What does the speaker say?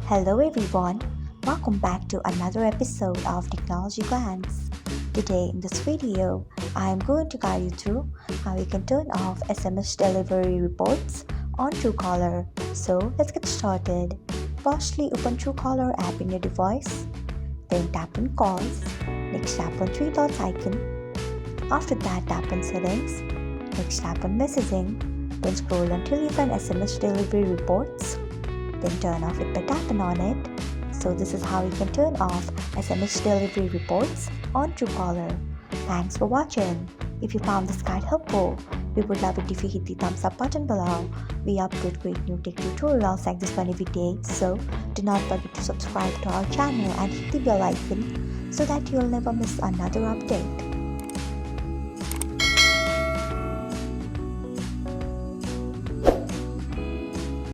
Hello everyone, welcome back to another episode of Technologyglance. Today in this video, I am going to guide you through how you can turn off SMS delivery reports on Truecaller. So let's get started. Firstly, open Truecaller app in your device, then tap on Calls, next tap on three dots icon. After that, tap on Settings, next tap on Messaging, then scroll until you find SMS delivery reports. Then turn off it by tapping on it. So this is how you can turn off SMS delivery reports on Truecaller. Thanks for watching. If you found this guide helpful, we would love it if you hit the thumbs up button below. We upload great new tech tutorials like this one every day, so do not forget to subscribe to our channel and hit the bell icon so that you'll never miss another update.